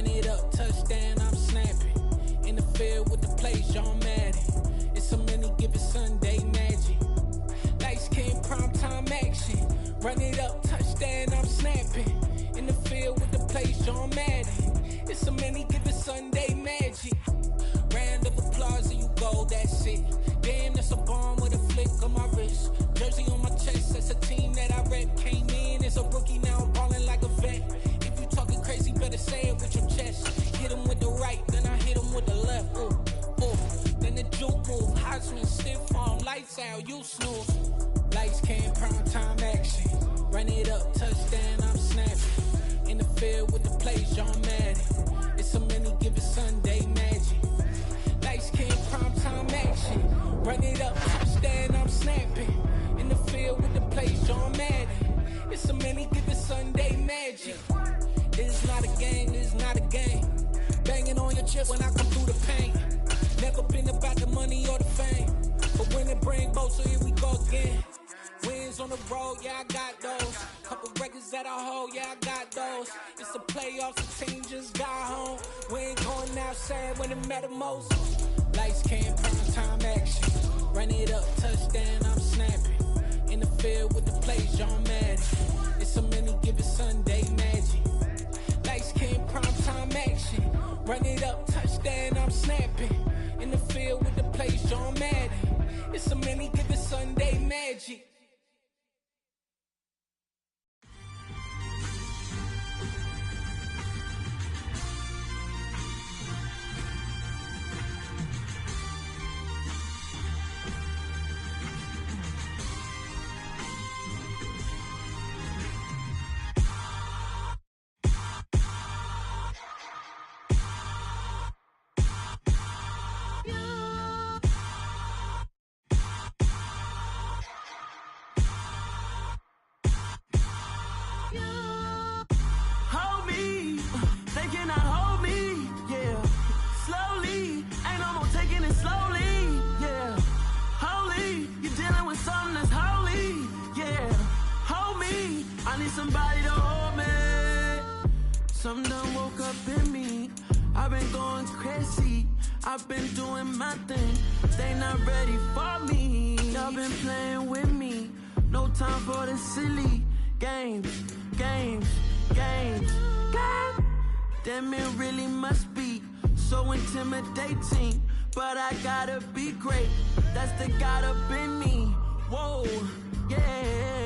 Run it up, touchdown, I'm snapping. In the field with the plays, John Madden. It's so many given Sunday magic. Lights came prime time action. Run it up, touchdown, I'm snapping. In the field with the plays, John Madden. It's so many given Sunday magic. Round of applause and you go, that's it. Damn, that's a bomb with a flick on my wrist. Jersey on my chest, that's a team that I rep. Came in as a rookie, now I'm ballin' like a vet. If you talking crazy, better say it with your chest. Hit him with the right, then I hit him with the left. Ooh, ooh. Then the juke move, Heisman stiff arm, lights out, you snooze. Lights came, prime time action. Run it up, touchdown, I'm snapping. In the field with the plays, John Madden. It's so many given Sunday magic. Lights came, prime time action. Run it up, touchdown, I'm snapping. In the field with the plays, John Madden. It's so many given Sunday magic. This is not a game, this is not a game. Banging on your chest when I come through the pain. Never been about the money or the fame. But when it bring both, so here we go again. Wins on the road, yeah, I got those. Couple records that I hold, yeah, I got those. It's the playoffs, the team just got home. We ain't going outside when it matter most. Lights came, prime time action. Run it up, touchdown, I'm snapping. In the field with the plays, John Madden. It's so many given Sunday magic. Lights came, prime time action. Run it up, touchdown, I'm snapping. In the field with the plays, John Madden. It's so many given Sunday magic. Somebody to hold me. Something done woke up in me. I've been going crazy. I've been doing my thing. They not ready for me. Y'all been playing with me. No time for the silly games, games, games, games. Damn, it really must be so intimidating. But I gotta be great. That's the God up in me. Whoa, yeah.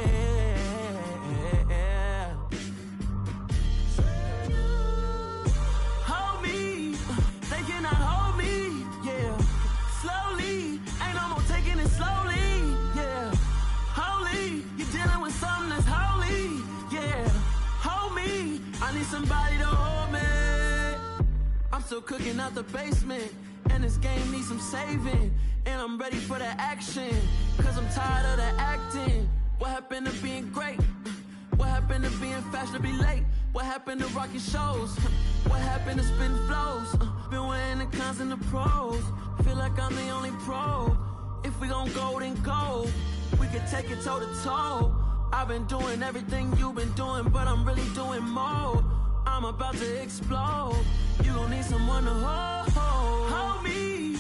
Somebody to hold me. I'm still cooking out the basement, and this game needs some saving. And I'm ready for the action, cause I'm tired of the acting. What happened to being great? What happened to being fashionably late? What happened to rocking shows? What happened to spitting flows? Been wearing the cons and the pros. Feel like I'm the only pro. If we gon' go, then go. We could take it toe to toe. I've been doing everything you've been doing, but I'm really doing more. I'm about to explode. You gon' need someone to hold me.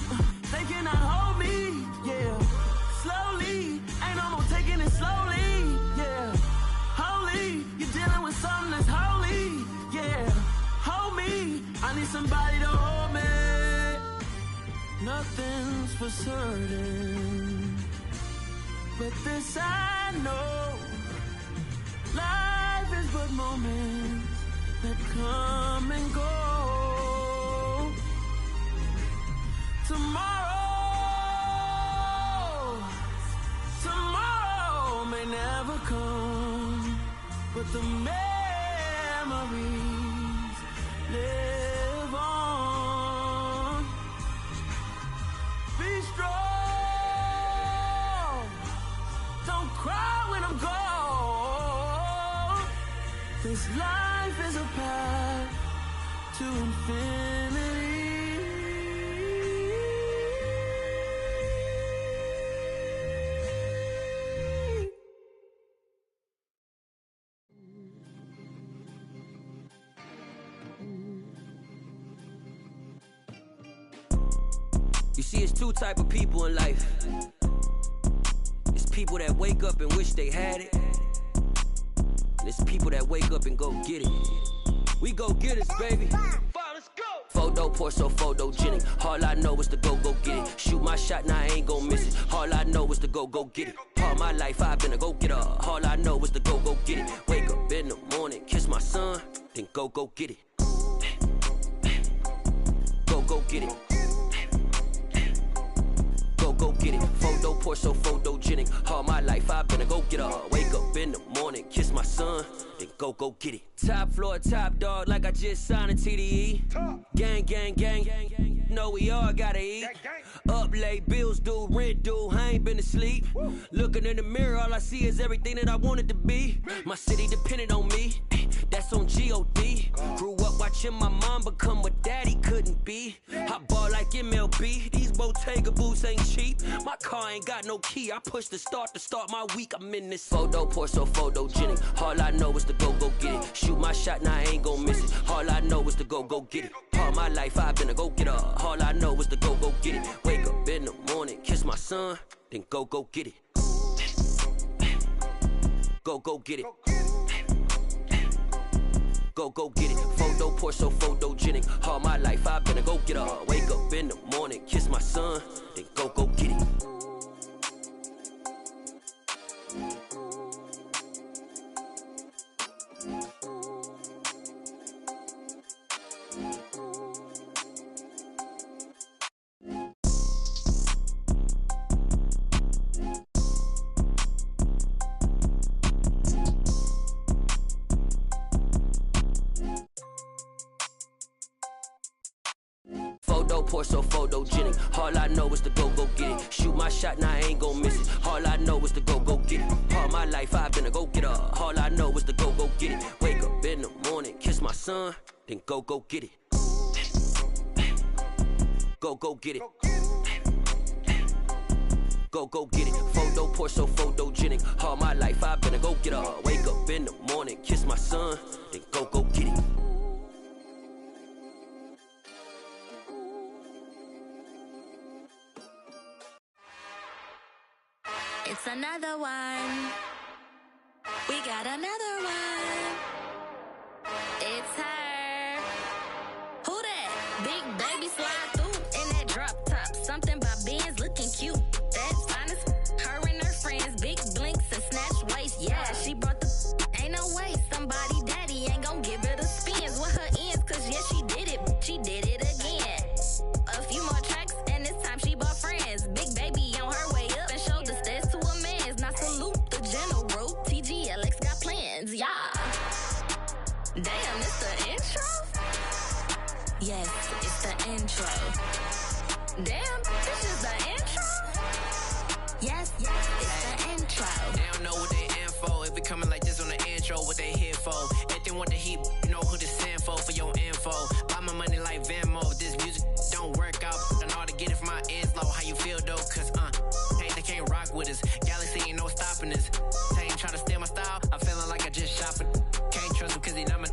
They cannot hold me, yeah. Slowly, ain't no more taking it slowly, yeah. Holy, you're dealing with something that's holy, yeah. Hold me, I need somebody to hold me. Nothing's for certain, but this I know. Life is but moments that come and go. Tomorrow may never come, but the memories live on. Be strong, don't cry when I'm gone. This life is a path to infinity. see, it's two type of people in life. It's people that wake up and wish they had it. And it's people that wake up and go get it. We go get it, baby. Let's go. Photo pour so photogenic. All I know is to go get it. Shoot my shot, now I ain't gon' miss it. All I know is to go get it. All my life I've been a go-getter. All I know is to go get it. Wake up in the morning, kiss my son, then go get it. Go get it. Go get it. Photo pour so photogenic. All my life I've been a go-getter. Wake up in the morning, kiss my son, then go get it. Top floor, top dog, like I just signed a TDE. Gang. Know we all gotta eat. Up late, bills due, rent due, I ain't been asleep. Looking in the mirror, all I see is everything that I wanted to be. My city depended on me, that's on G.O.D. Grew up watching my mom become what daddy couldn't be. I ball like MLB, these Bottega boots ain't cheap. My car ain't got no key, I push the start to start my week. I'm in this photo pour so photogenic. All I know is to go get it. Shoot my shot, now I ain't gon' miss it. All I know is to go get it. All my life I've been a go-getter. All I know is to go get it. Wake up in the morning, kiss my son, then go get it. Go get it. Go get it. Photo pour so photogenic. All my life I've been a go-getter. Wake up in the morning, kiss my son, then go get it. Photo pour so photogenic. All I know is to go get it. Shoot my shot, now I ain't gon' miss it. All I know is to go get it. All my life I've been a go-getter. All I know is to go get it. Wake up in the morning, kiss my son, then go get it. Go get it. Go get it. Photo pour so photogenic. All my life I've been a go-getter. Wake up in the morning, kiss my son, then go get it. It's another one. We got another one. It's her. Who that? Big baby slide through in that drop top. Something by Benz looking cute. That's honest. Her and her friends, big blinks and snatch waist. Yeah, she brought the. Ain't no way somebody daddy ain't gon' give her the spins with her ends. Cause yeah, she did it. She did it again. A few more tracks and this time she bought friends. Big baby on her way up and showed the stairs to a man's. Now salute the general. TGLX got plans, yeah. Damn, it's the intro? Yes, it's the intro. Damn, this is the intro? Yes, it's the intro. They don't know what they in for. If we coming like this on the intro, what they here for? If they want the heat, you know who to send for your info. Buy my money like Venmo. If this music don't work out, I know how to get it from my ends low. How you feel though? Cause hey, they can't rock with us. Galaxy ain't no stopping us. They ain't trying to steal my style. I'm feeling like I just shopping. Can't trust them cause they not my.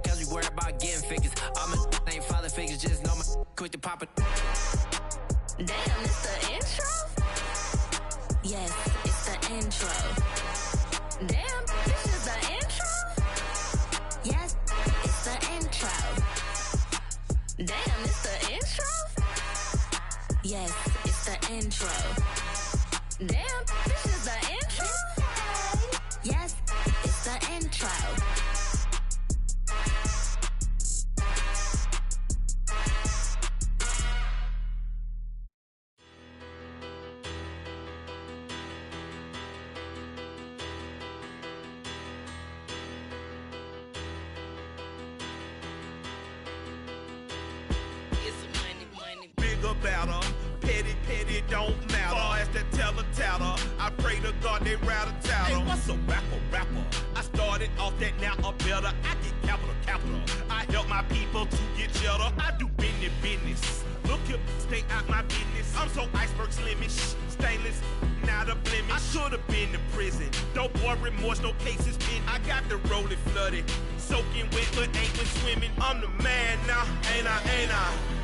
Cause we worried about getting figures. All my ain't father figures, just know my quick to pop it. Damn, it's the intro? Yes, it's the intro. Damn, this is the intro? Yes, it's the intro. Damn, it's the intro? Yes, it's the intro. Damn, this is the intro? Yes, it's the intro. Bigger, better, petty, don't matter. Far as the teller, I pray to God they rattle tattle. Hey, what's a rapper? I started off that, now I'm better. I get capital. I help my people to get cheddar. I do business. Look here, stay out my business. I'm so iceberg slimish, stainless, not a blemish. I should've been to prison. Don't boy remorse, no cases pinned. I got the rolling flooded, soaking wet, but ain't been swimming. I'm the man now, ain't I?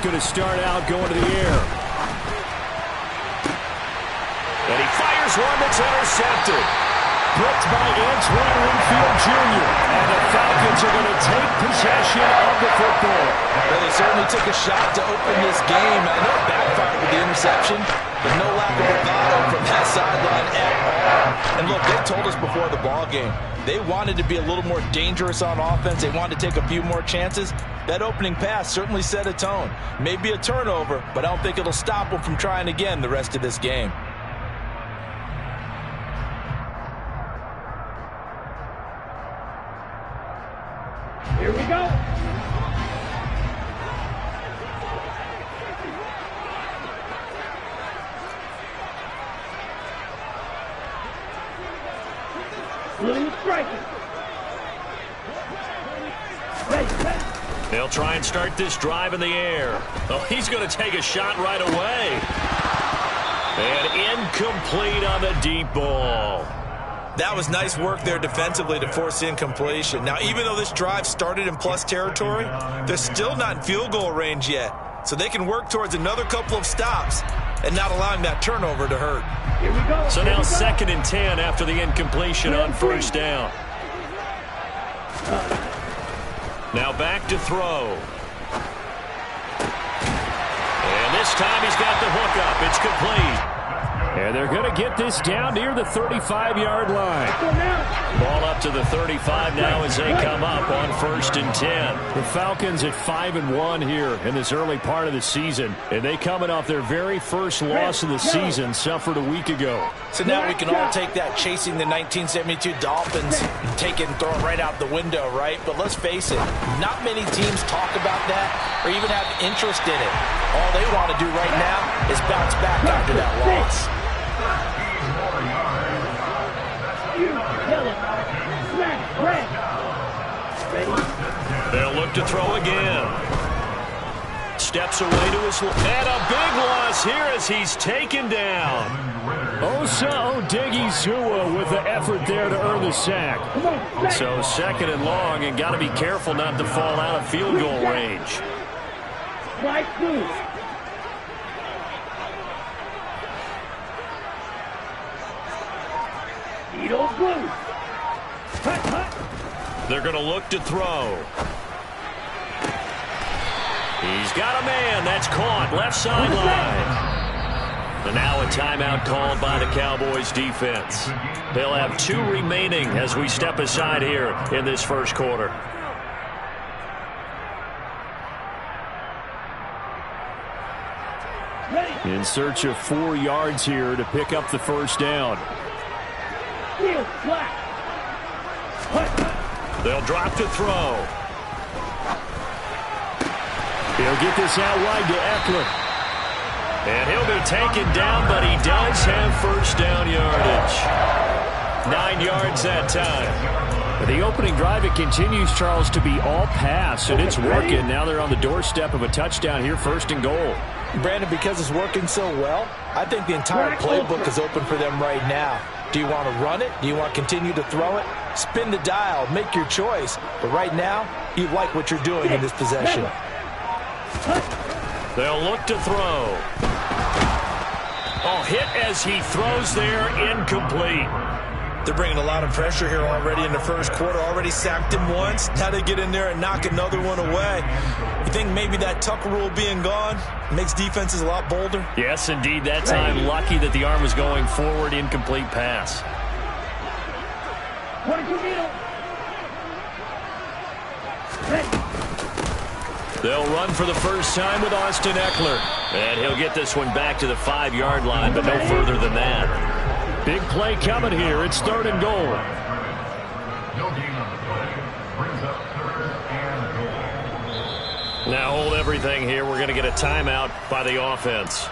quarterback going to start out going to the air. And he fires one that's intercepted. Blitzed by Antoine Winfield Jr. And the Falcons are going to take possession of the football. Well, they certainly took a shot to open this game. I know it backfired with the interception, but no lack of bravado from that sideline at all. And look, they told us before the ball game, they wanted to be a little more dangerous on offense. They wanted to take a few more chances. That opening pass certainly set a tone. Maybe a turnover, but I don't think it'll stop them from trying again the rest of this game. Here we go. William striking. They'll try and start this drive in the air. Oh, he's going to take a shot right away. And incomplete on the deep ball. That was nice work there defensively to force incompletion. Now, even though this drive started in plus territory, they're still not in field goal range yet. So they can work towards another couple of stops and not allowing that turnover to hurt. Here we go. So now 2nd and 10 after the incompletion on first down. Now back to throw. And this time he's got the hook up. It's complete. And they're going to get this down near the 35-yard line. Ball up to the 35 now as they come up on 1st and 10. The Falcons at 5-1 here in this early part of the season. And they coming off their very first loss of the season, suffered a week ago. So now we can all take that chasing the 1972 Dolphins and take it and throw it right out the window, right? But let's face it, not many teams talk about that or even have interest in it. All they want to do right now is bounce back after that loss. They'll look to throw again. Steps away to his left. And a big loss here as he's taken down. Osa Odighizuwa with the effort there to earn the sack. So 2nd and long, and got to be careful not to fall out of field goal range. They're going to look to throw. He's got a man. That's caught. Left sideline. And now a timeout called by the Cowboys defense. They'll have 2 remaining as we step aside here in this first quarter. In search of 4 yards here to pick up the first down. They'll drop to throw. He'll get this out wide to Eckler. And he'll be taken down, but he does have first down yardage. 9 yards that time. The opening drive, it continues, Charles, to be all pass, and it's working. Now they're on the doorstep of a touchdown here, 1st and goal. Brandon, because it's working so well, I think the entire playbook is open for them right now. Do you want to run it? Do you want to continue to throw it? Spin the dial, make your choice. But right now, you like what you're doing in this possession. They'll look to throw. Oh, hit as he throws there, incomplete. They're bringing a lot of pressure here already in the first quarter. Already sacked him once. Now they get in there and knock another one away. You think maybe that Tucker rule being gone makes defenses a lot bolder? Yes, indeed. That time, lucky that the arm was going forward, incomplete pass. They'll run for the first time with Austin Eckler. And he'll get this one back to the 5-yard line, but no further than that. Big play coming here. It's 3rd and goal. Now hold everything here. We're going to get a timeout by the offense.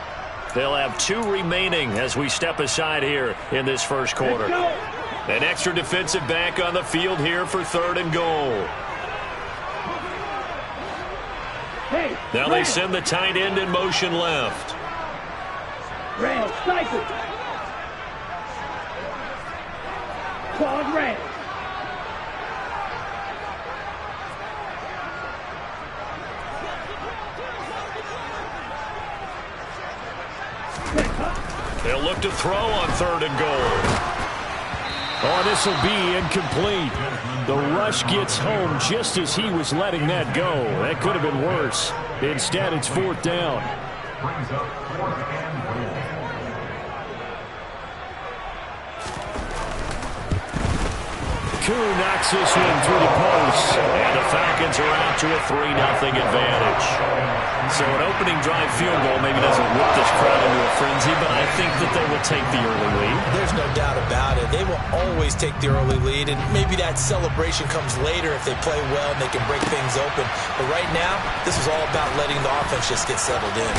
They'll have 2 remaining as we step aside here in this first quarter. An extra defensive back on the field here for 3rd and goal. Now they send the tight end in motion left. They'll look to throw on 3rd and goal. Oh, this will be incomplete. The rush gets home just as he was letting that go. That could have been worse. Instead, it's 4th down. Brings up 4th and goal. Koo knocks this one through the post, and the Falcons are out to a 3-0 advantage. So an opening drive field goal maybe doesn't whip this crowd into a frenzy, but I think that they will take the early lead. There's no doubt about it. They will always take the early lead, and maybe that celebration comes later if they play well and they can break things open. But right now, this is all about letting the offense just get settled in.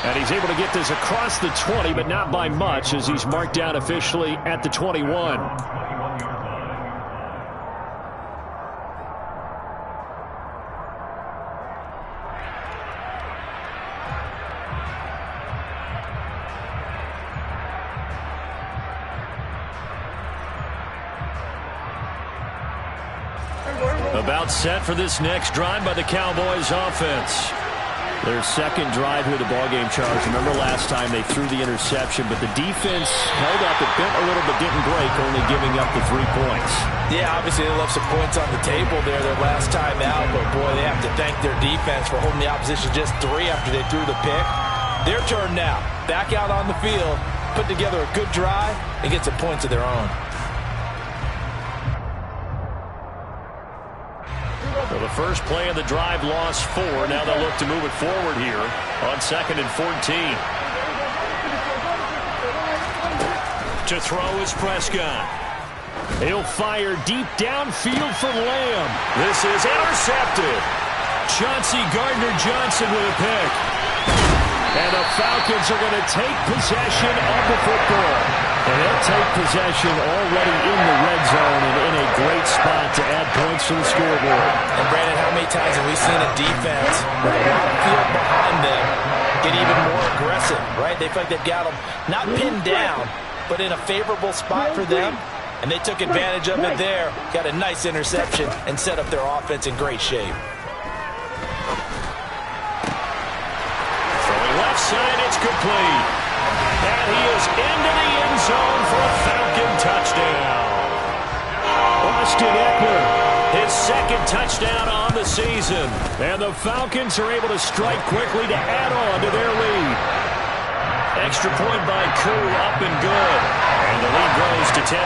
And he's able to get this across the 20, but not by much, as he's marked down officially at the 21. About set for this next drive by the Cowboys offense. Their second drive here, the ballgame, Charles. Remember last time they threw the interception, but the defense held up. It bent a little but didn't break, only giving up the 3 points. Yeah, obviously they left some points on the table there their last time out, but boy, they have to thank their defense for holding the opposition just 3 after they threw the pick. Their turn now. Back out on the field, put together a good drive, and get some points of their own. So the first play of the drive lost 4. Now they'll look to move it forward here on 2nd and 14. To throw is Prescott. He'll fire deep downfield for Lamb. This is intercepted. Chauncey Gardner-Johnson with a pick. And the Falcons are going to take possession of the football. And they'll take possession already in the red zone and in a great spot to add points to the scoreboard. And Brandon, how many times have we seen a defense with a lot of field behind them get even more aggressive, right? They feel like they've got them not pinned down, but in a favorable spot for them. And they took advantage of it there, got a nice interception, and set up their offense in great shape. From the left side, it's complete. And he is into the end zone for a Falcon touchdown. Austin Eckler, his second touchdown on the season. And the Falcons are able to strike quickly to add on to their lead. Extra point by Koo, up and good. And the lead grows to 10-0.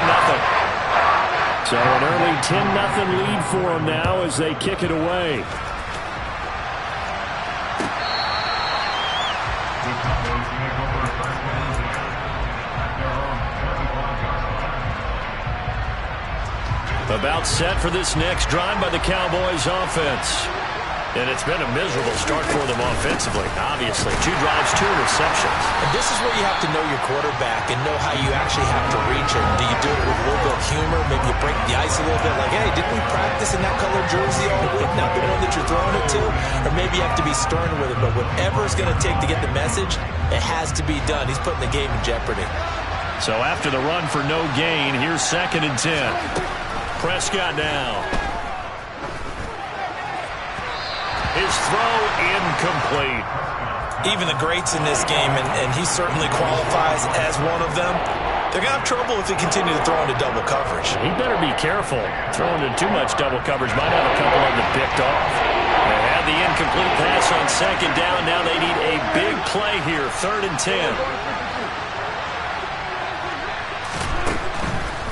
So an early 10-0 lead for them now as they kick it away. About set for this next drive by the Cowboys offense. And it's been a miserable start for them offensively, obviously. 2 drives, 2 interceptions. And this is where you have to know your quarterback and know how you actually have to reach him. Do you do it with a little bit of humor? Maybe you break the ice a little bit, like, hey, didn't we practice in that color jersey all week, not the one that you're throwing it to? Or maybe you have to be stern with it, but whatever it's going to take to get the message, it has to be done. He's putting the game in jeopardy. So after the run for no gain, here's 2nd and 10. Prescott now. His throw incomplete. Even the greats in this game, and he certainly qualifies as one of them, they're going to have trouble if they continue to throw into double coverage. He better be careful. Throwing into too much double coverage might have a couple of them picked off. They had the incomplete pass on 2nd down. Now they need a big play here. 3rd and 10.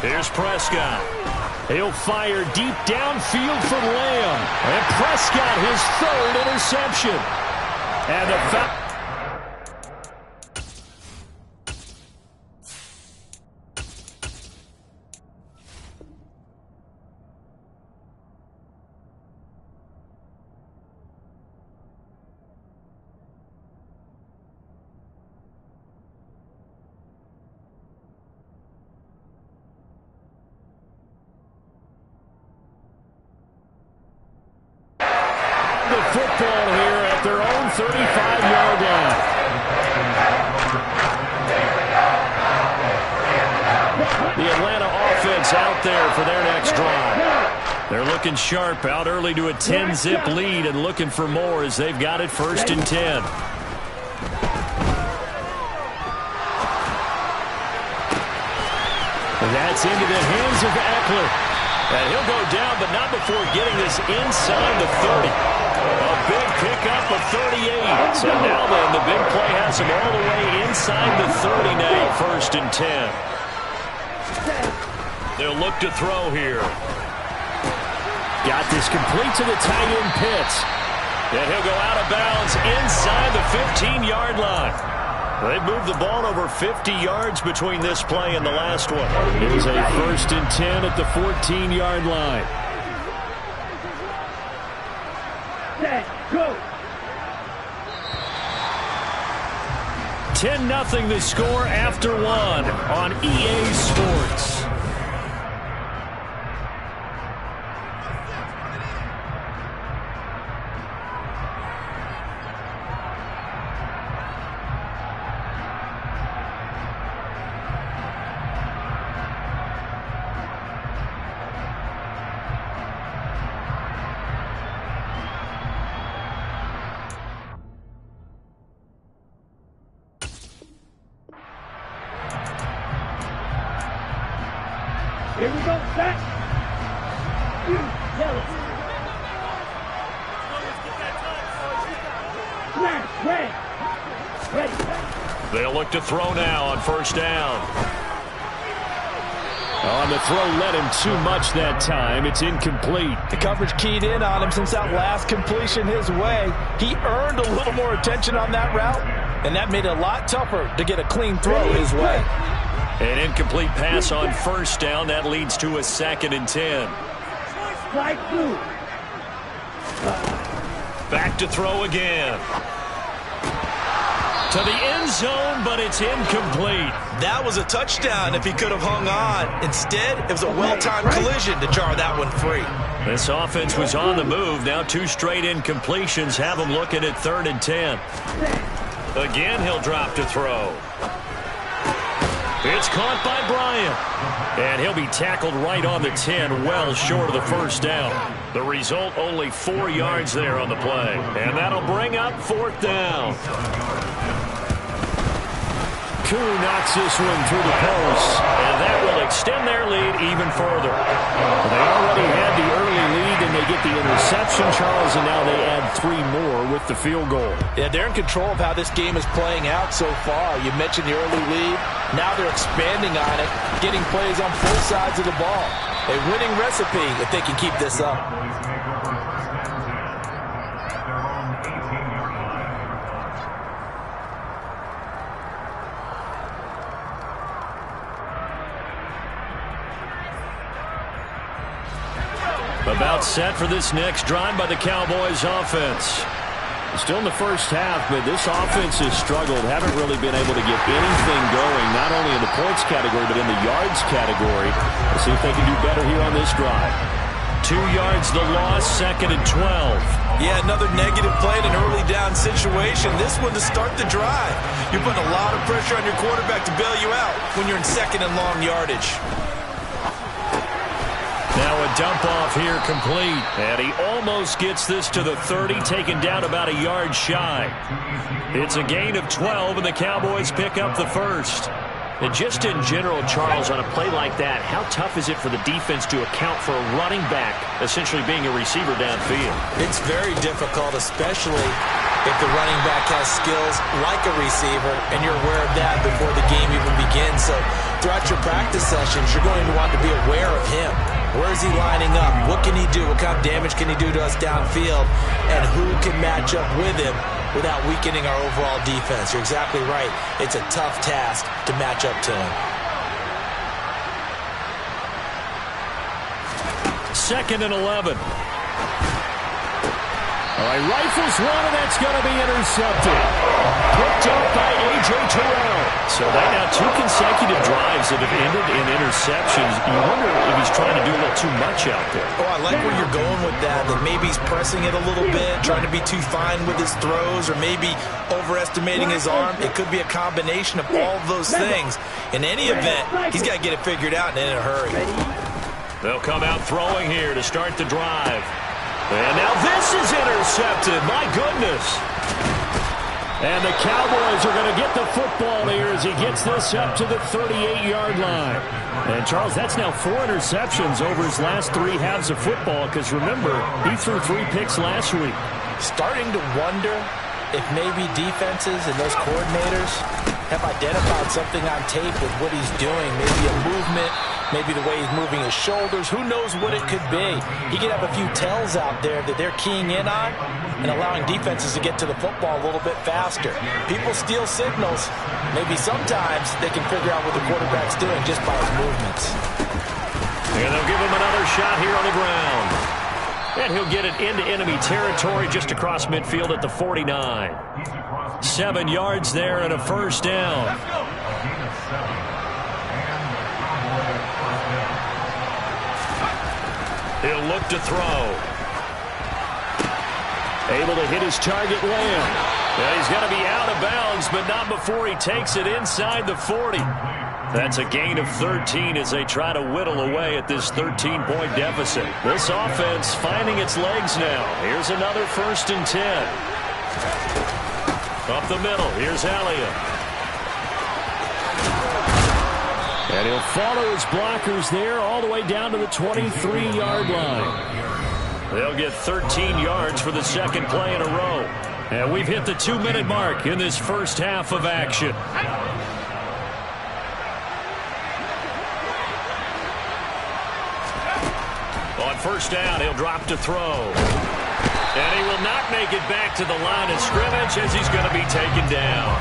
Here's Prescott. He'll fire deep downfield for Lamb. And Prescott, his 3rd interception. And the football here at their own 35-yard line. The Atlanta offense out there for their next drive. They're looking sharp, out early to a 10-zip lead and looking for more as they've got it 1st and 10. That's into the hands of Eckler. And he'll go down, but not before getting this inside the 30. A big pickup of 38. So now then, the big play has him all the way inside the 30 now, 1st and 10. They'll look to throw here. Got this complete to the tight end Pitts. And he'll go out of bounds inside the 15-yard line. They moved the ball over 50 yards between this play and the last one. It was a 1st and 10 at the 14-yard line. Go. 10-0 the score after one on EA Sports. Here we go, set. You tell it. Smash, ready. They'll look to throw now on 1st down. On the throw, led him too much that time. It's incomplete. The coverage keyed in on him since that last completion his way. He earned a little more attention on that route, and that made it a lot tougher to get a clean throw his way. An incomplete pass on 1st down. That leads to a 2nd and 10. Strike 2. Back to throw again. To the end zone, but it's incomplete. That was a touchdown if he could have hung on. Instead, it was a well-timed collision to jar that one free. This offense was on the move. Now 2 straight incompletions have him looking at 3rd and 10. Again, he'll drop to throw. It's caught by Bryant. And he'll be tackled right on the 10, well short of the 1st down. The result, only 4 yards there on the play. And that'll bring up 4th down. Koo knocks this one through the post, and that will extend their lead even further. They already had the early lead, and they get the interception, Charles, and now they add 3 more with the field goal. Yeah, they're in control of how this game is playing out so far. You mentioned the early lead. Now they're expanding on it, getting plays on both sides of the ball. A winning recipe if they can keep this up. About set for this next drive by the Cowboys offense. Still in the 1st half, but this offense has struggled. Haven't really been able to get anything going, not only in the points category, but in the yards category. Let's see if they can do better here on this drive. 2 yards the loss, 2nd and 12. Yeah, another negative play in an early down situation. This one to start the drive. You're putting a lot of pressure on your quarterback to bail you out when you're in 2nd and long yardage. Now a dump off here complete. And he almost gets this to the 30, taken down about a yard shy. It's a gain of 12, and the Cowboys pick up the 1st. And just in general, Charles, on a play like that, how tough is it for the defense to account for a running back essentially being a receiver downfield? It's very difficult, especially if the running back has skills like a receiver, and you're aware of that before the game even begins. So throughout your practice sessions, you're going to want to be aware of him. Where is he lining up? What can he do? What kind of damage can he do to us downfield? And who can match up with him without weakening our overall defense? You're exactly right. It's a tough task to match up to him. 2nd and 11. All right, rifles one, and that's going to be intercepted. Picked up by A.J. Terrell. So they now 2 consecutive drives that have ended in interceptions. You wonder if he's trying to do a little too much out there. Oh, I like where you're going with that maybe he's pressing it a little bit, trying to be too fine with his throws, or maybe overestimating his arm. It could be a combination of all those things. In any event, he's got to get it figured out and in a hurry. They'll come out throwing here to start the drive. And now this is intercepted. My goodness. And the Cowboys are going to get the football here as he gets this up to the 38-yard line. And, Charles, that's now 4 interceptions over his last 3 halves of football because, remember, he threw 3 picks last week. Starting to wonder if maybe defenses and those coordinators have identified something on tape with what he's doing, maybe a movement, maybe the way he's moving his shoulders. Who knows what it could be? He could have a few tells out there that they're keying in on and allowing defenses to get to the football a little bit faster. People steal signals. Maybe sometimes they can figure out what the quarterback's doing just by his movements. And they'll give him another shot here on the ground. And he'll get it into enemy territory just across midfield at the 49. 7 yards there and a first down. He'll look to throw. Able to hit his target, Lamb. And he's going to be out of bounds, but not before he takes it inside the 40. That's a gain of 13 as they try to whittle away at this 13-point deficit. This offense finding its legs now. Here's another 1st and 10. Up the middle, here's Elliott. And he'll follow his blockers there all the way down to the 23-yard line. They'll get 13 yards for the 2nd play in a row. And we've hit the 2-minute mark in this first half of action. On 1st down, he'll drop to throw. And he will not make it back to the line of scrimmage as he's going to be taken down.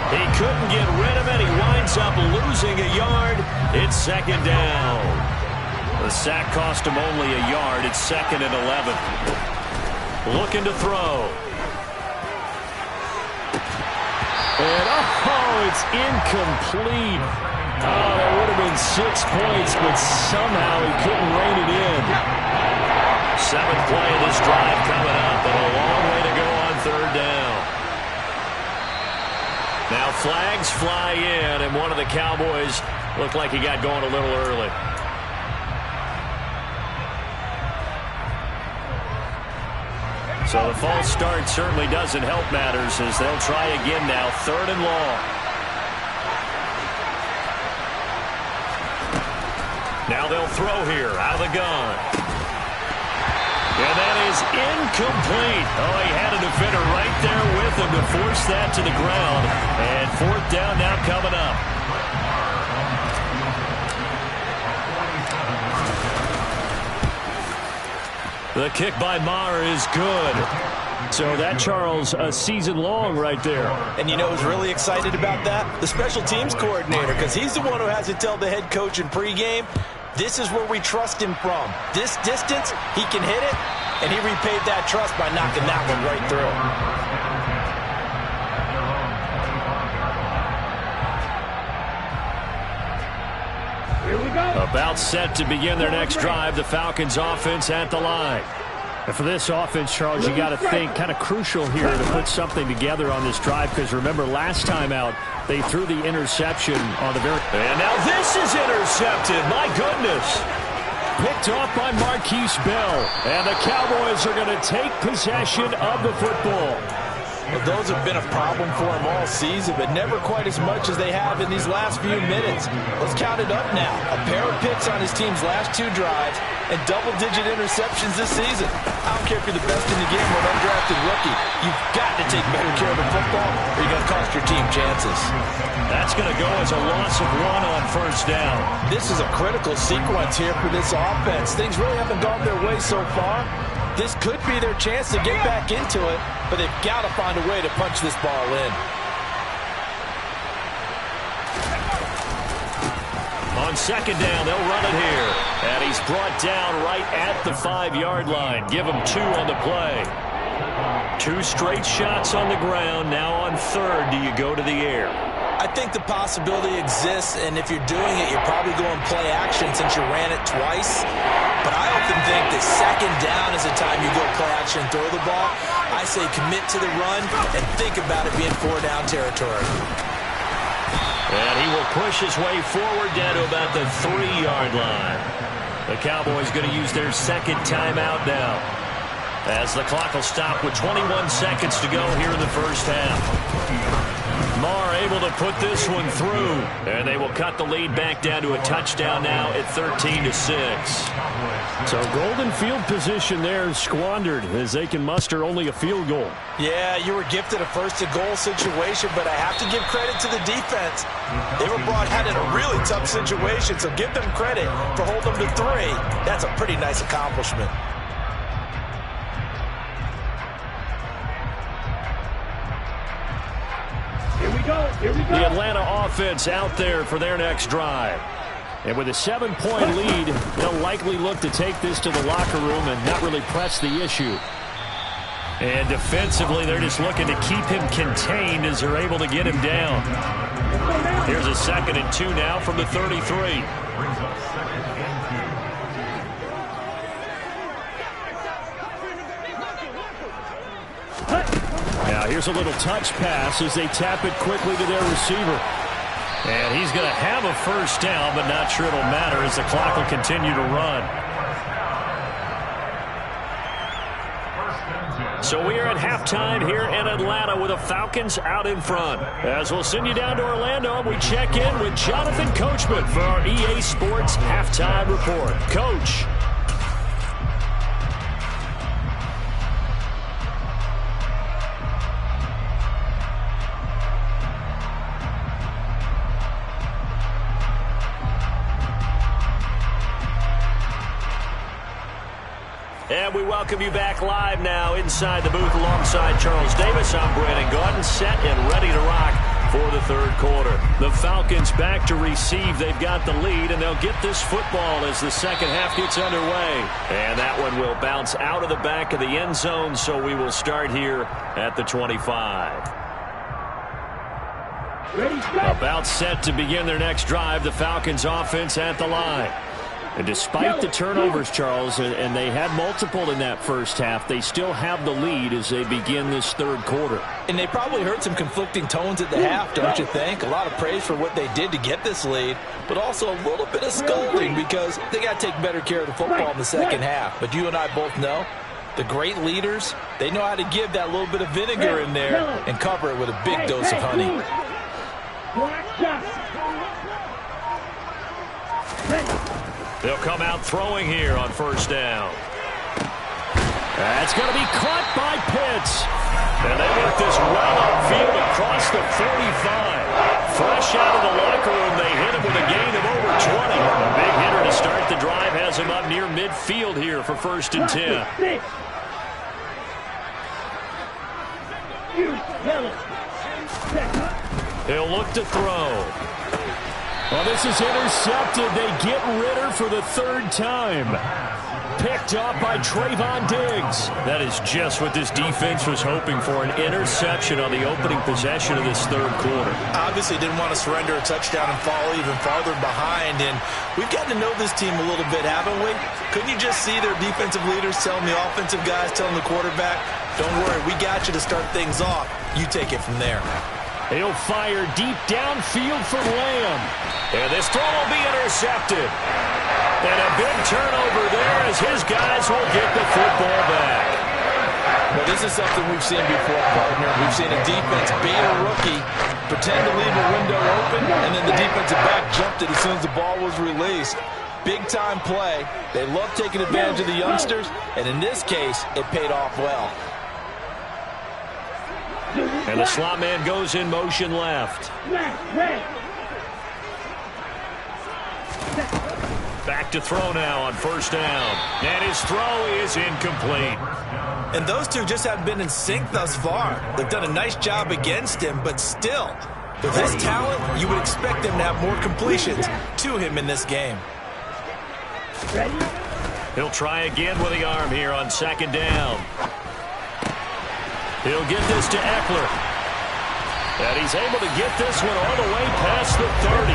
He couldn't get rid of it. He winds up losing a yard. It's 2nd down. The sack cost him only a yard. It's 2nd and 11. Looking to throw. And, it's incomplete. Oh, that would have been 6 points, but somehow he couldn't rein it in. 7th play of this drive coming up, and a long way to go on 3rd down. Now flags fly in, and one of the Cowboys looked like he got going a little early. So the false start certainly doesn't help matters as they'll try again now, 3rd and long. Now they'll throw here out of the gun. And that is incomplete. Oh, he had a defender right there with him to force that to the ground. And 4th down now coming up. The kick by Maher is good. So that, Charles, a season long right there. And you know who's really excited about that? The special teams coordinator, because he's the one who has to tell the head coach in pregame, this is where we trust him from. This distance, he can hit it, and he repaid that trust by knocking that one right through. About set to begin their next drive, the Falcons offense at the line. And for this offense, Charles, you got to think kind of crucial here to put something together on this drive, because remember last time out they threw the interception on the very... And now this is intercepted. My goodness. Picked off by Marquise Bell. And the Cowboys are going to take possession of the football. Well, those have been a problem for them all season, but never quite as much as they have in these last few minutes. Let's count it up now. A pair of picks on his team's last 2 drives and double-digit interceptions this season. I don't care if you're the best in the game or an undrafted rookie. You've got to take better care of the football or you're going to cost your team chances. That's going to go as a loss of 1 on 1st down. This is a critical sequence here for this offense. Things really haven't gone their way so far. This could be their chance to get back into it, but they've got to find a way to punch this ball in. On 2nd down, they'll run it here. And he's brought down right at the 5-yard line. Give him 2 on the play. 2 straight shots on the ground. Now on 3rd, do you go to the air? I think the possibility exists, and if you're doing it, you're probably going play action since you ran it twice. But I often think that 2nd down is the time you go play action and throw the ball. I say commit to the run and think about it being 4-down territory. And he will push his way forward down to about the 3-yard line. The Cowboys going to use their 2nd timeout now. as the clock will stop with 21 seconds to go here in the first half. Marr able to put this one through, and they will cut the lead back down to a touchdown now at 13-6. So golden field position there squandered as they can muster only a field goal. Yeah, you were gifted a first-to-goal situation, but I have to give credit to the defense. They were brought out in a really tough situation, so give them credit for holding them to 3. That's a pretty nice accomplishment. Here we go. The Atlanta offense out there for their next drive. And with a 7-point lead, they'll likely look to take this to the locker room and not really press the issue. And defensively, they're just looking to keep him contained as they're able to get him down. Here's a 2nd and 2 now from the 33. Now here's a little touch pass as they tap it quickly to their receiver. And he's going to have a first down, but not sure it'll matter as the clock will continue to run. So we are at halftime here in Atlanta with the Falcons out in front. As we'll send you down to Orlando, we check in with Jonathan Coachman for our EA Sports Halftime Report. Coach. And we welcome you back live now inside the booth alongside Charles Davis. I'm Brandon Gaudin, set and ready to rock for the third quarter. The Falcons back to receive. They've got the lead, and they'll get this football as the second half gets underway. And that one will bounce out of the back of the end zone, so we will start here at the 25. About set to begin their next drive, the Falcons offense at the line. And despite the turnovers, Charles, and they had multiple in that first half, they still have the lead as they begin this third quarter. And they probably heard some conflicting tones at the half, don't you think? A lot of praise for what they did to get this lead, but also a little bit of scolding because they got to take better care of the football in the second half. But you and I both know the great leaders, they know how to give that little bit of vinegar in there and cover it with a big dose of honey. They'll come out throwing here on first down. That's going to be caught by Pitts. And they get this well upfield across the 45. Fresh out of the locker room, they hit him with a gain of over 20. A big hitter to start the drive has him up near midfield here for 1st and 10. He'll look to throw. Well, this is intercepted. They get Ritter for the 3rd time. Picked up by Trayvon Diggs. That is just what this defense was hoping for, an interception on the opening possession of this third quarter. Obviously didn't want to surrender a touchdown and fall even farther behind, and we've gotten to know this team a little bit, haven't we? Couldn't you just see their defensive leaders telling the offensive guys, telling the quarterback, don't worry, we got you to start things off. You take it from there. He'll fire deep downfield for Lamb. And this throw will be intercepted. And a big turnover there as his guys will get the football back. Well, this is something we've seen before, partner. We've seen a defense bait a rookie, pretend to leave a window open, and then the defensive back jumped it as soon as the ball was released. Big-time play. They love taking advantage of the youngsters, and in this case, it paid off well. And the slot man goes in motion left. Back to throw now on first down. And his throw is incomplete. And those two just haven't been in sync thus far. They've done a nice job against him, but still, with his talent, you would expect them to have more completions to him in this game. He'll try again with the arm here on 2nd down. He'll get this to Eckler. And he's able to get this one all the way past the 30.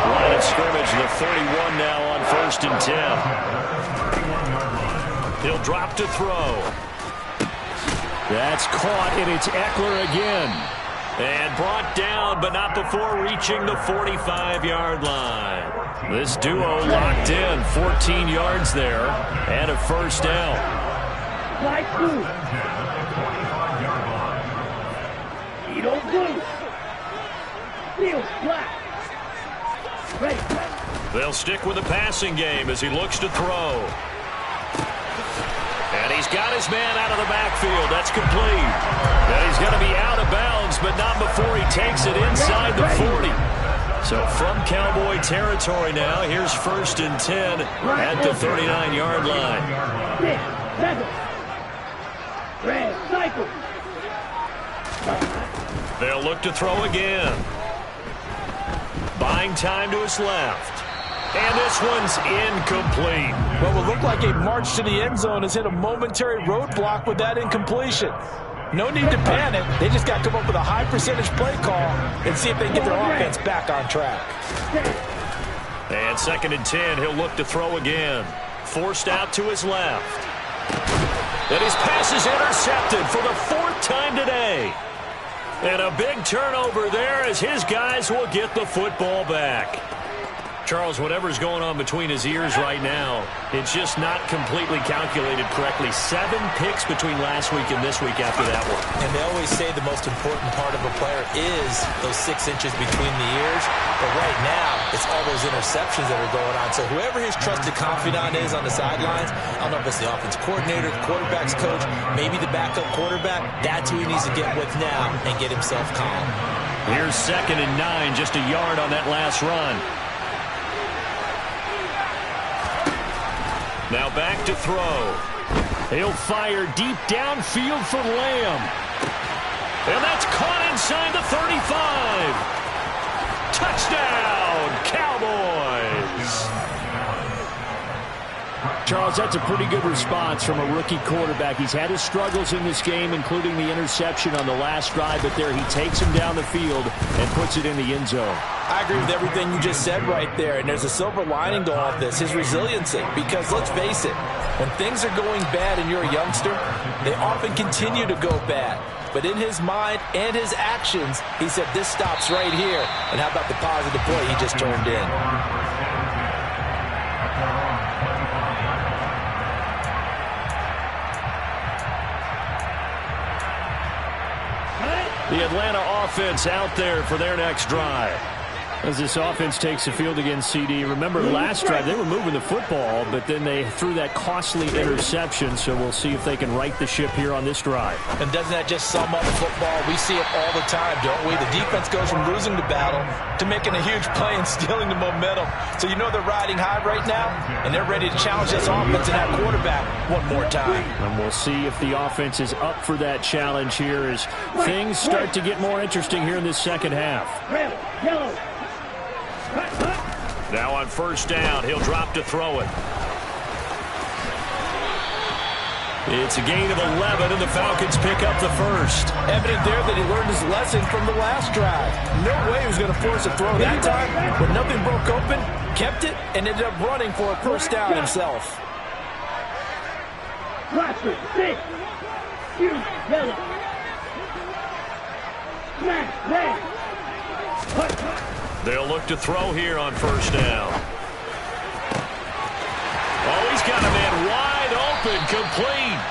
Line of scrimmage, the 31 now on 1st and 10. He'll drop to throw. That's caught, and it's Eckler again. And brought down, but not before reaching the 45-yard line. This duo locked in, 14 yards there, and a first down. Slide through. Edo blue. Field flat. Ready. They'll stick with the passing game as he looks to throw. And he's got his man out of the backfield. That's complete. And he's going to be out of bounds, but not before he takes it inside the 40. So from Cowboy territory now, here's 1st and 10 at the 39-yard line. 6, 7. Red cycle. They'll look to throw again. Buying time to his left. And this one's incomplete. What will look like a march to the end zone has hit a momentary roadblock with that incompletion. No need to panic. They just got to come up with a high percentage play call and see if they can get their offense back on track. And 2nd and 10, he'll look to throw again. Forced out to his left. And his pass is intercepted for the 4th time today. And a big turnover there as his guys will get the football back. Charles, whatever's going on between his ears right now, it's just not completely calculated correctly. 7 picks between last week and this week after that one. And they always say the most important part of a player is those 6 inches between the ears. But right now, it's all those interceptions that are going on. So whoever his trusted confidant is on the sidelines, I don't know if it's the offense coordinator, the quarterback's coach, maybe the backup quarterback, that's who he needs to get with now and get himself calm. Here's 2nd and 9, just a yard on that last run. Now back to throw. He'll fire deep downfield for Lamb. And that's caught inside the 35. Touchdown, Cowboys. Charles, that's a pretty good response from a rookie quarterback. He's had his struggles in this game, including the interception on the last drive, but there he takes him down the field and puts it in the end zone. I agree with everything you just said right there, and there's a silver lining to all of this, his resiliency, because let's face it, when things are going bad and you're a youngster, they often continue to go bad. But in his mind and his actions, he said, this stops right here. And how about the positive play he just turned in? The Atlanta offense out there for their next drive. As this offense takes the field against CD. Remember, last drive, they were moving the football, but then they threw that costly interception, so we'll see if they can right the ship here on this drive. And doesn't that just sum up football? We see it all the time, don't we? The defense goes from losing the battle to making a huge play and stealing the momentum. So you know they're riding high right now, and they're ready to challenge this offense and that quarterback one more time. And we'll see if the offense is up for that challenge here as things start to get more interesting here in this second half. Red, yellow. Now on 1st down, he'll drop to throw it. It's a gain of 11, and the Falcons pick up the first. Evident there that he learned his lesson from the last drive. No way he was going to force a throw that time. When nothing broke open, kept it, and ended up running for a first down himself. Blaster, 6. Huge, yellow. Smash, red. They'll look to throw here on 1st down. Oh, he's got a man wide open, complete.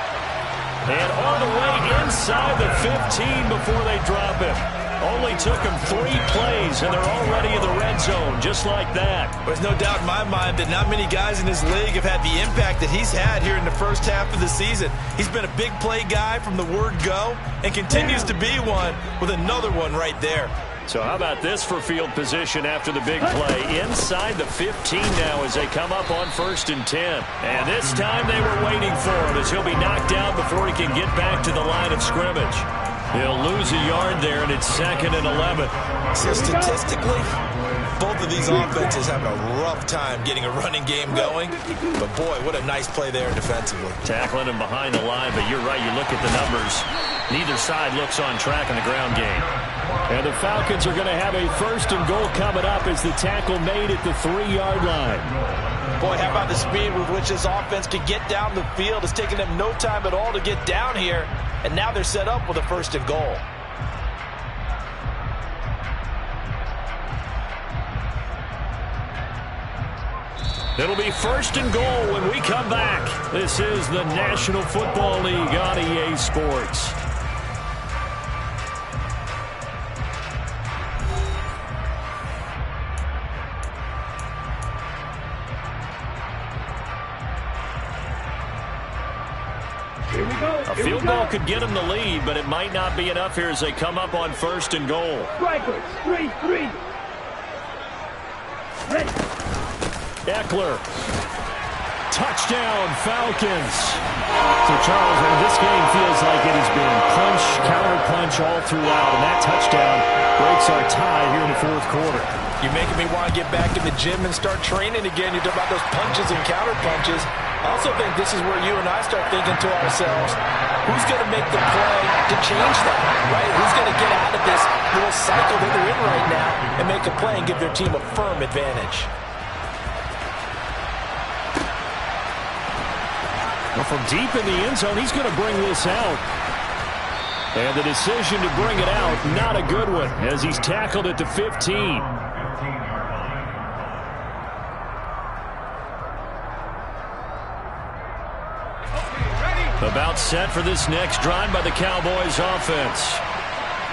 And all the way inside the 15 before they drop him. Only took him 3 plays, and they're already in the red zone, just like that. There's no doubt in my mind that not many guys in this league have had the impact that he's had here in the first half of the season. He's been a big play guy from the word go and continues to be one with another one right there. So how about this for field position after the big play? Inside the 15 now as they come up on 1st and 10. And this time they were waiting for him as he'll be knocked down before he can get back to the line of scrimmage. He'll lose a yard there, and it's 2nd and 11. So statistically, both of these offenses having a rough time getting a running game going. But boy, what a nice play there defensively. Tackling him behind the line, but you're right, you look at the numbers. Neither side looks on track in the ground game. And the Falcons are going to have a 1st and goal coming up as the tackle made at the 3-yard line. Boy, how about the speed with which this offense can get down the field? It's taken them no time at all to get down here. And now they're set up with a 1st and goal. It'll be 1st and goal when we come back. This is the National Football League on EA Sports. A field goal could get them the lead, but it might not be enough here as they come up on 1st and goal. Strikers, 3-3. Ready. Eckler. Touchdown, Falcons. So, Charles, this game feels like it has been punch, counter-punch all throughout, and that touchdown breaks our tie here in the 4th quarter. You're making me want to get back in the gym and start training again. You talk about those punches and counter-punches. I also think this is where you and I start thinking to ourselves, who's going to make the play to change that, right? Who's going to get out of this little cycle that they're in right now and make a play and give their team a firm advantage? Well, from deep in the end zone, he's going to bring this out. And the decision to bring it out, not a good one, as he's tackled at the 15. About set for this next drive by the Cowboys offense.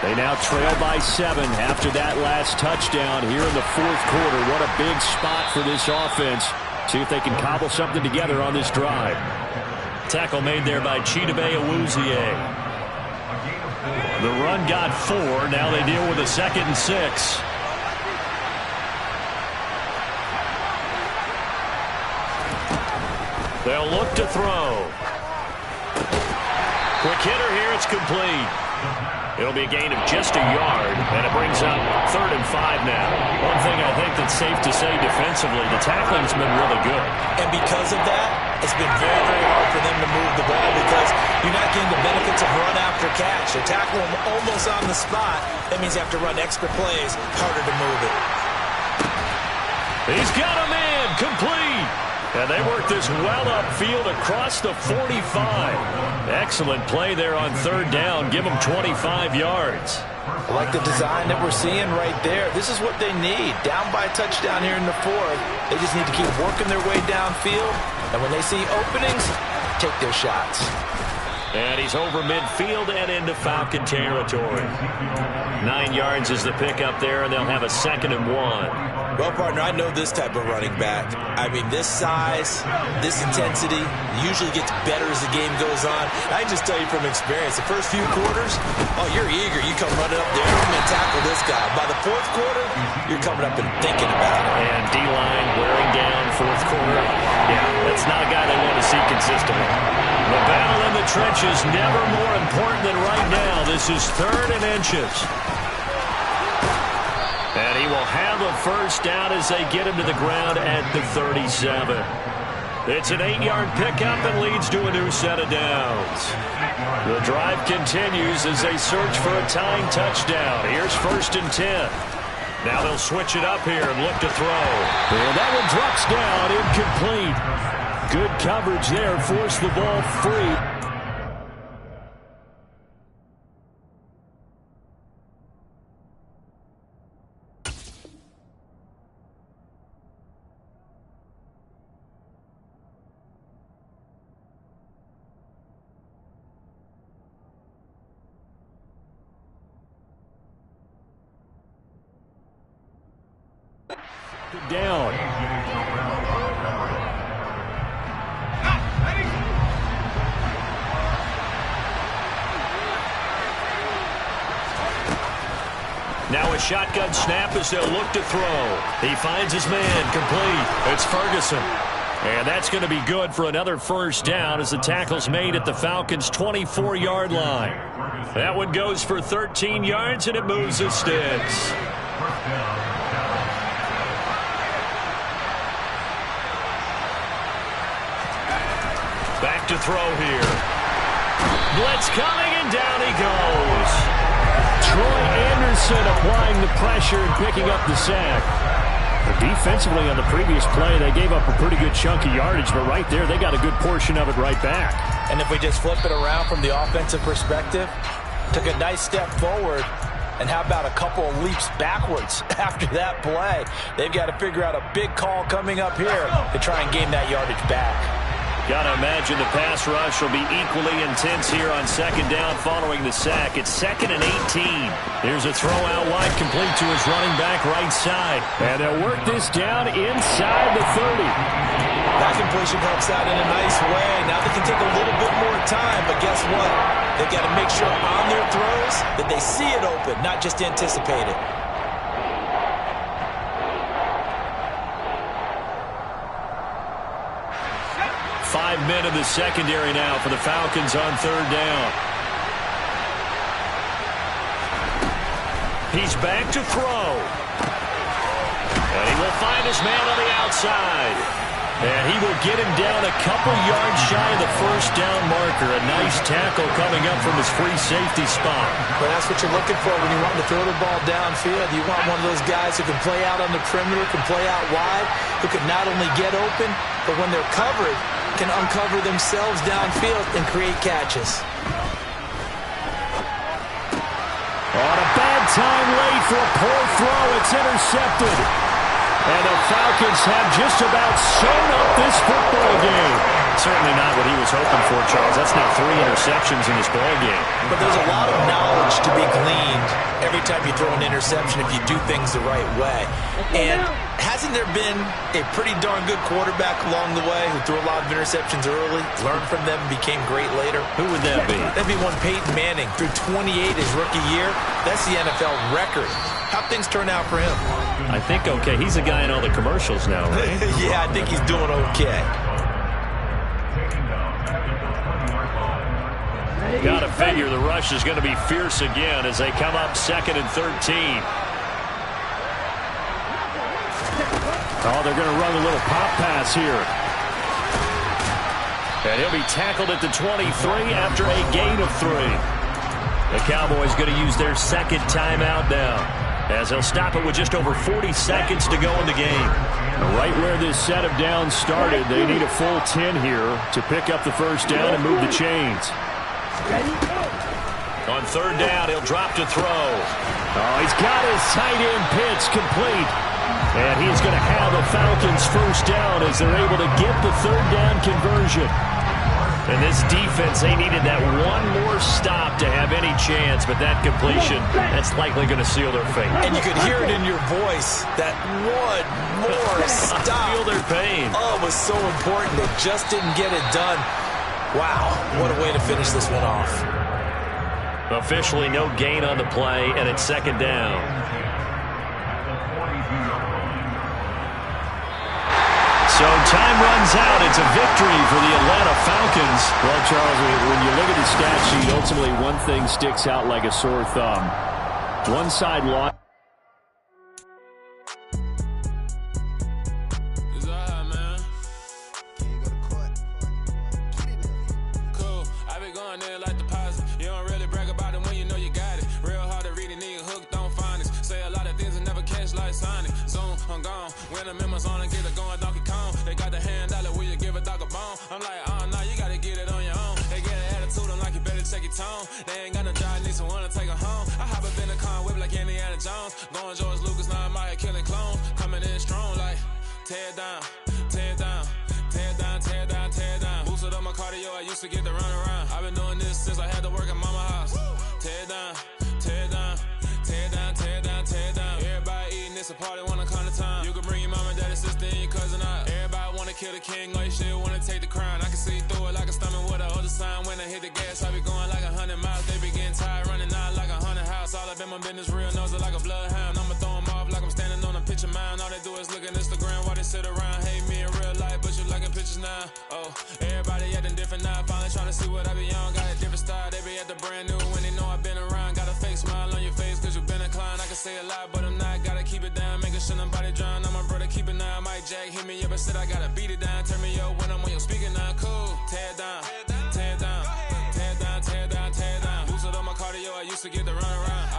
They now trail by 7 after that last touchdown here in the 4th quarter. What a big spot for this offense. See if they can cobble something together on this drive. Tackle made there by Chidobe Awuzie. The run got 4. Now they deal with a 2nd and 6. They'll look to throw. Quick hitter here, it's complete. It'll be a gain of just a yard, and it brings up 3rd and 5 now. One thing I think that's safe to say defensively, the tackling's been really good. And because of that, it's been very, very hard for them to move the ball because you're not getting the benefits of run after catch. They're tackling them almost on the spot. That means you have to run extra plays, harder to move it. He's got him in, complete. And they work this well upfield across the 45. Excellent play there on 3rd down. Give them 25 yards. I like the design that we're seeing right there. This is what they need. Down by a touchdown here in the 4th. They just need to keep working their way downfield. And when they see openings, take their shots. And he's over midfield and into Falcon territory. 9 yards is the pickup there, and they'll have a 2nd and 1. Well, partner, I know this type of running back. I mean, this size, this intensity usually gets better as the game goes on. I can just tell you from experience, the first few quarters, oh, you're eager. You come running up there, I'm going to tackle this guy. By the 4th quarter, you're coming up and thinking about it. And D-line wearing down 4th quarter. Yeah, that's not a guy they want to see consistently. The battle in the trenches never more important than right now. This is 3rd and inches. And he will have a 1st down as they get him to the ground at the 37. It's an 8-yard pickup and leads to a new set of downs. The drive continues as they search for a tying touchdown. Here's 1st and 10. Now they'll switch it up here and look to throw. And that one drops down, incomplete. Good coverage there, forced the ball free. Down. Now a shotgun snap as they'll look to throw. He finds his man, complete. It's Ferguson. And that's going to be good for another 1st down as the tackle's made at the Falcons' 24-yard line. That one goes for 13 yards and it moves the sticks. Back to throw here. Blitz coming, and down he goes. Troy Anderson applying the pressure and picking up the sack. Defensively on the previous play, they gave up a pretty good chunk of yardage, but right there, they got a good portion of it right back. And if we just flip it around from the offensive perspective, took a nice step forward, And how about a couple of leaps backwards after that play? They've got to figure out a big call coming up here to try and gain that yardage back. Got to imagine the pass rush will be equally intense here on second down following the sack. It's 2nd and 18. Here's a throw out wide, complete to his running back right side. And they'll work this down inside the 30. That completion helps out in a nice way. Now they can take a little bit more time, but guess what? They've got to make sure on their throws that they see it open, not just anticipate it. Five men in the secondary now for the Falcons on third down. He's back to throw. And he will find his man on the outside. And he will get him down a couple yards shy of the first down marker. A nice tackle coming up from his free safety spot. Well, that's what you're looking for when you want to throw the ball downfield. You want one of those guys who can play out on the perimeter, can play out wide, who can not only get open, but when they're covered, can uncover themselves downfield and create catches. On a bad time late for a poor throw. It's intercepted. And the Falcons have just about sewn up this football game. Certainly not what he was hoping for, Charles. That's now 3 interceptions in this ball game. But there's a lot of knowledge to be gleaned every time you throw an interception if you do things the right way. And hasn't there been a pretty darn good quarterback along the way who threw a lot of interceptions early, learned from them, and became great later? Who would that be? That'd be one Peyton Manning. Threw 28 his rookie year. That's the NFL record. How'd things turn out for him? I think okay. He's a guy in all the commercials now, right? Yeah, I think he's doing okay. Got to figure the rush is going to be fierce again as they come up 2nd and 13. Oh, they're going to run a little pop pass here. And he'll be tackled at the 23 after a gain of 3. The Cowboys going to use their second timeout now, as they'll stop it with just over 40 seconds to go in the game. Right where this set of downs started, they need a full 10 here to pick up the first down and move the chains. On third down, he'll drop to throw. Oh, he's got his tight end pitch complete. And he's going to have the Falcons first down as they're able to get the third down conversion. And this defense, they needed that one more stop to have any chance, but that completion, that's likely going to seal their fate. And you could hear it in your voice, that one more stop. Feel their pain. Oh, it was so important. They just didn't get it done. Wow, what a way to finish this one off. Officially no gain on the play, and it's second down. So time runs out. It's a victory for the Atlanta Falcons. Well, Charles, when you look at the stat sheet, ultimately one thing sticks out like a sore thumb. One side lost. I'm like, oh, no, you gotta get it on your own. They get an attitude, I'm like, you better check your tone. They ain't got no job, need someone to take her home. I hop up in a car, whip like Indiana Jones. Going George Lucas, now I'm out here killing clones. Coming in strong, like, tear down, tear down, tear down, tear down, tear down. Boosted up my cardio, I used to get to run around. I've been doing this since I had to work at mama house. Tear down, tear down, tear down, tear down, tear down. Everybody eating, it's a party, wanna come to time. You can bring your mama, daddy, sister, and your cousin out. Everybody wanna kill the king, or you still wanna take the crown. I can see through it like a stomach with a other sign. When I hit the gas, I be going like 100 miles. They be getting tired, running out like 100 house. All up in my business, real nose like a bloodhound. I'ma throw them off like I'm standing on a picture mound. All they do is look at Instagram while they sit around. Hate me in real life, but you liking pictures now. Oh, everybody acting different now. Finally trying to see what I be on. Got a different style, they be at the brand new when they know I've been around. Got a fake smile on your face cause you been inclined. I can say a lot, but I'm not. Gotta keep it down, making sure nobody drown. I'm my brother, keep it now. Mike Jack hit me up and said I gotta beat it down. Turn me up when I'm on your speaker now. Cool, tear down, tear down, tear down, tear down, tear down. Boosted up my cardio, I used to get to run around.